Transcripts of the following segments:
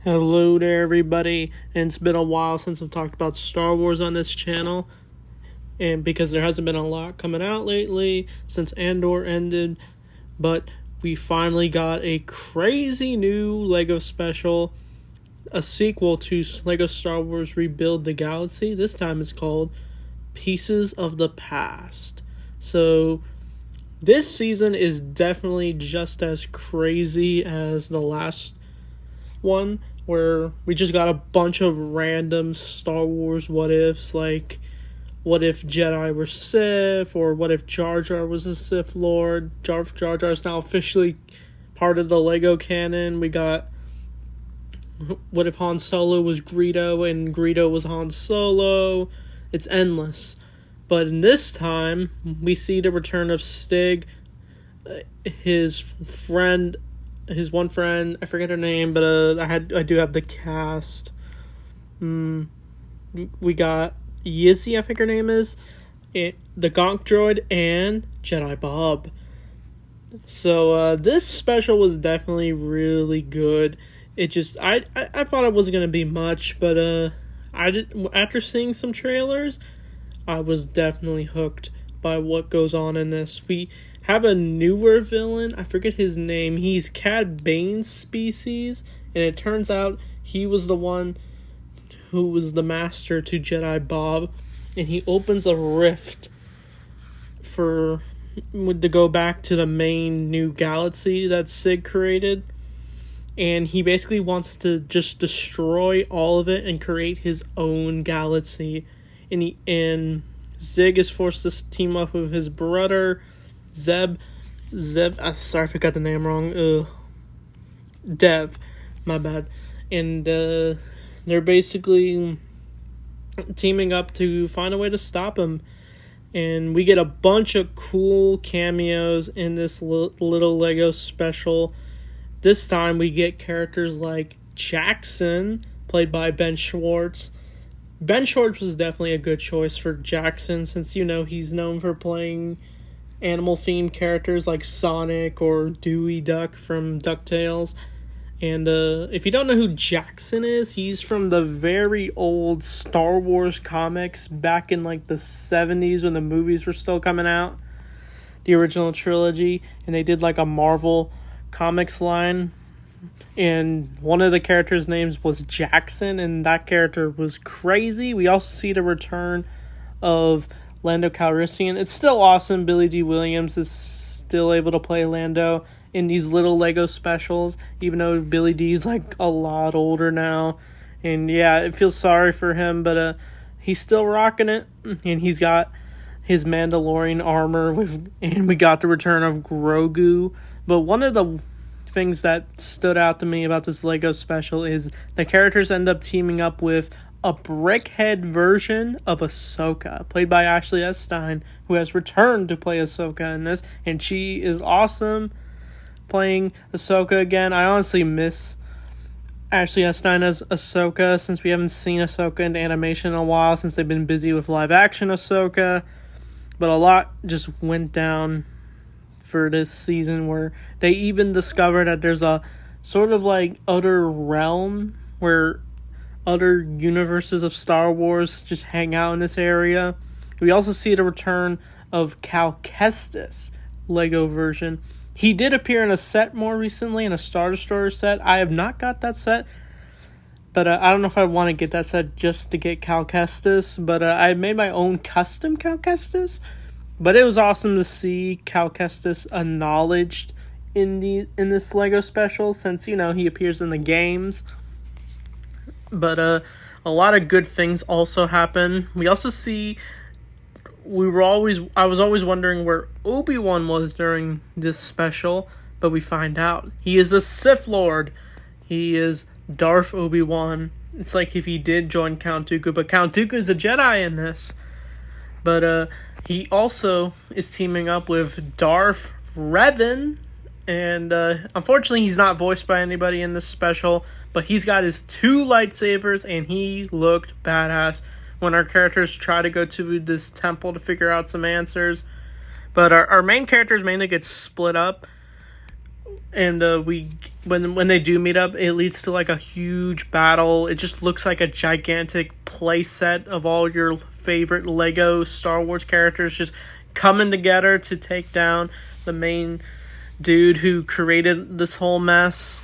Hello there, everybody. And it's been a while since I've talked about Star Wars on this channel, and because there hasn't been a lot coming out lately since Andor ended, but we finally got a crazy new LEGO special, a sequel to LEGO Star Wars Rebuild the Galaxy. This time it's called Pieces of the Past. So this season is definitely just as crazy as the last one, where we just got a bunch of random Star Wars what ifs, like what if Jedi were Sith, or what if Jar Jar was a Sith Lord. Jar Jar is now officially part of the LEGO canon. We got what if Han Solo was Greedo and Greedo was Han Solo. It's endless. But in this time, we see the return of Stig, his one friend, I forget her name, but I do have the cast. We got Yizzy, I think her name is, the Gonk Droid, and Jedi Bob. So this special was definitely really good. It just I thought it wasn't gonna be much, but after seeing some trailers, I was definitely hooked by what goes on in this. We have a newer villain. I forget his name. He's Cad Bane's species, and it turns out he was the one who was the master to Jedi Bob, and he opens a rift to go back to the main new galaxy that Sig created, and he basically wants to just destroy all of it and create his own galaxy. And Zig is forced to team up with his brother Zeb, sorry, I forgot the name wrong. Dev, my bad. And they're basically teaming up to find a way to stop him. And we get a bunch of cool cameos in this little LEGO special. This time we get characters like Jackson, played by Ben Schwartz. Ben Schwartz was definitely a good choice for Jackson, since he's known for playing animal-themed characters like Sonic or Dewey Duck from DuckTales. And if you don't know who Jackson is, he's from the very old Star Wars comics back in like the 70s when the movies were still coming out, the original trilogy, and they did like a Marvel Comics line, and one of the characters' names was Jackson, and that character was crazy. We also see the return of Lando Calrissian. It's still awesome. Billy D. Williams is still able to play Lando in these little LEGO specials, even though Billy D's like a lot older now. And yeah, it feels sorry for him, but he's still rocking it, and he's got his Mandalorian armor and we got the return of Grogu. But one of the things that stood out to me about this LEGO special is the characters end up teaming up with a brickhead version of Ahsoka, played by Ashley S. Stein, who has returned to play Ahsoka in this, and she is awesome playing Ahsoka again. I honestly miss Ashley S. Stein as Ahsoka, since we haven't seen Ahsoka in animation in a while, since they've been busy with live-action Ahsoka. But a lot just went down for this season, where they even discovered that there's a sort of like other realm where other universes of Star Wars just hang out in this area. We also see the return of Cal Kestis LEGO version. He did appear in a set more recently, in a Star Destroyer set. I have not got that set, but I don't know if I want to get that set just to get Cal Kestis, but I made my own custom Cal Kestis. But it was awesome to see Cal Kestis acknowledged in this LEGO special, since he appears in the games. But a lot of good things also happen. We also see I was always wondering where Obi-Wan was during this special, but we find out he is a Sith Lord. He is Darth Obi-Wan. It's like if he did join Count Dooku, but Count Dooku is a Jedi in this. But he also is teaming up with Darth Revan, and unfortunately he's not voiced by anybody in this special, but he's got his 2 lightsabers, and he looked badass when our characters try to go to this temple to figure out some answers. But our main characters mainly get split up. and when they do meet up, it leads to like a huge battle. It just looks like a gigantic play set of all your favorite Lego Star Wars characters just coming together to take down the main dude who created this whole mess.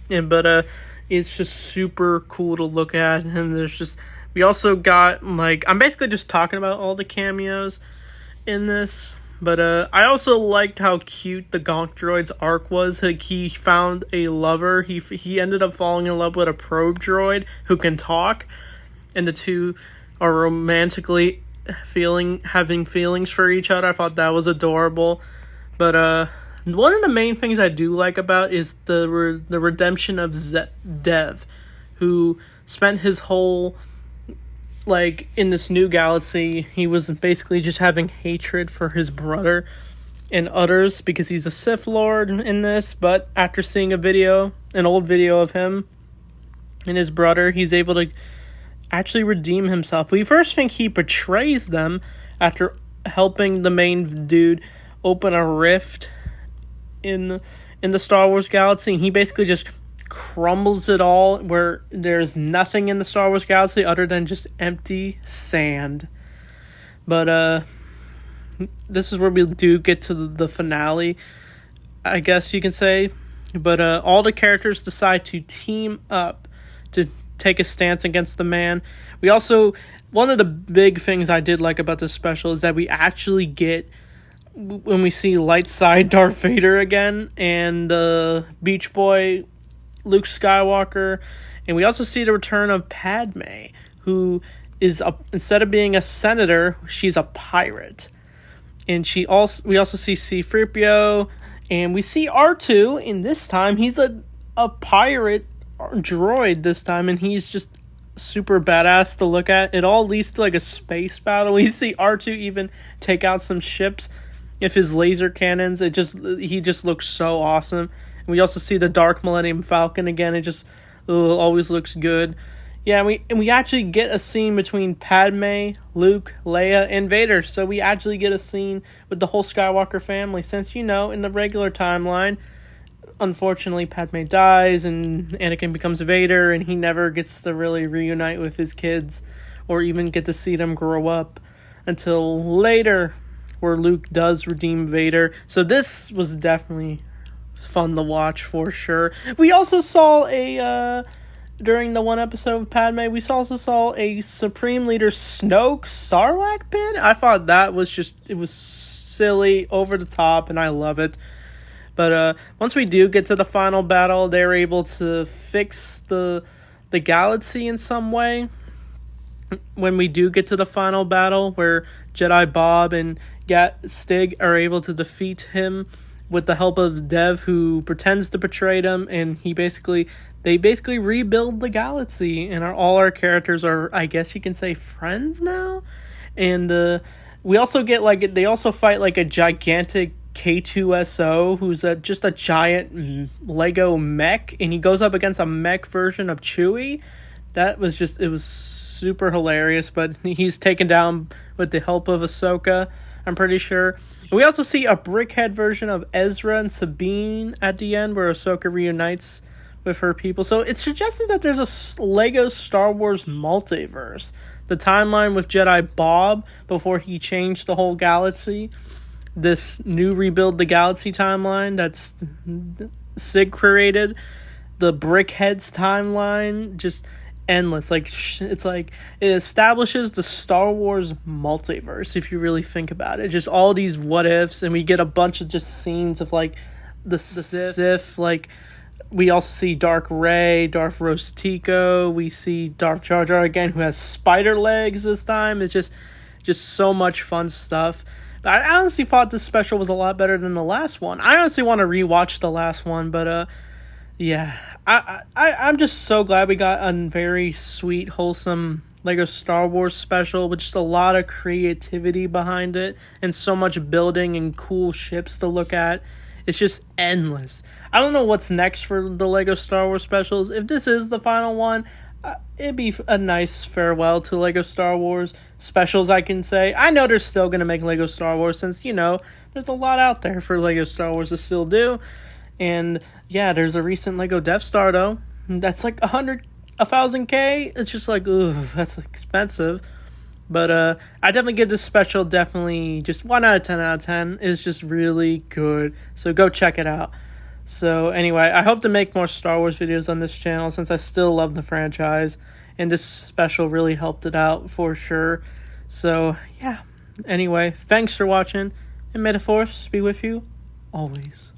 But it's just super cool to look at, and we also got, like, I'm basically just talking about all the cameos in this. But I also liked how cute the Gonk Droid's arc was. Like, he found a lover. He ended up falling in love with a probe droid who can talk, and the two are romantically having feelings for each other. I thought that was adorable. But one of the main things I do like about is the redemption of Dev, who spent his whole, like, in this new galaxy, he was basically just having hatred for his brother and others because he's a Sith Lord in this. But after seeing an old video of him and his brother, he's able to actually redeem himself. We first think he betrays them after helping the main dude open a rift in the Star Wars galaxy. And he basically just crumbles it all, where there's nothing in the Star Wars galaxy other than just empty sand. But this is where we do get to the finale, I guess you can say. But all the characters decide to team up to take a stance against the man. We also, one of the big things I did like about this special is that we actually get, when we see light side Darth Vader again, and Beach Boy Luke Skywalker, and we also see the return of Padme, who is instead of being a senator, she's a pirate. And we also see C-3PO, and we see R2, and this time he's a pirate droid this time, and he's just super badass to look at. It all leads to like a space battle. We see R2 even take out some ships with his laser cannons. He just looks so awesome. And we also see the Dark Millennium Falcon again. It just always looks good. Yeah, and we actually get a scene between Padme, Luke, Leia, and Vader. So we actually get a scene with the whole Skywalker family. Since, in the regular timeline, unfortunately, Padme dies and Anakin becomes Vader, and he never gets to really reunite with his kids or even get to see them grow up until later, where Luke does redeem Vader. So this was definitely fun to watch for sure. We also saw during the one episode of Padme, we also saw a Supreme Leader Snoke Sarlacc pin. I thought that was it was silly, over the top, and I love it. But once we do get to the final battle, they're able to fix the galaxy in some way. When we do get to the final battle, where Jedi Bob and Stig are able to defeat him with the help of Dev, who pretends to betray them, and they basically rebuild the galaxy, and all our characters are, I guess you can say, friends now. And we also get they also fight like a gigantic K2SO, who's just a giant Lego mech, and he goes up against a mech version of Chewie. It was super hilarious, but he's taken down with the help of Ahsoka, I'm pretty sure. And we also see a brickhead version of Ezra and Sabine at the end, where Ahsoka reunites with her people. So it's suggested that there's a Lego Star Wars multiverse. The timeline with Jedi Bob before he changed the whole galaxy. This new Rebuild the Galaxy timeline that's Sig created. The Brickheads timeline, just endless. It establishes the Star Wars multiverse, if you really think about it. Just all these what ifs, and we get a bunch of just scenes of like the Sith. Like, we also see Dark Rey, Darth Rostico. We see Darth Jar Jar again, who has spider legs this time. It's just so much fun stuff. But I honestly thought this special was a lot better than the last one. I honestly want to rewatch the last one, but yeah, I'm just so glad we got a very sweet, wholesome Lego Star Wars special with just a lot of creativity behind it and so much building and cool ships to look at. It's just endless. I don't know what's next for the Lego Star Wars specials. If this is the final one, it'd be a nice farewell to Lego Star Wars specials, I can say. I know they're still going to make Lego Star Wars, since, there's a lot out there for Lego Star Wars to still do. And yeah, there's a recent Lego Death Star though. That's like 1,000K. It's just like, ugh, that's expensive. But I definitely give this special definitely just 1 out of 10 out of 10. It's just really good. So go check it out. So anyway, I hope to make more Star Wars videos on this channel since I still love the franchise. And this special really helped it out for sure. So yeah. Anyway, thanks for watching. And may the Force be with you always.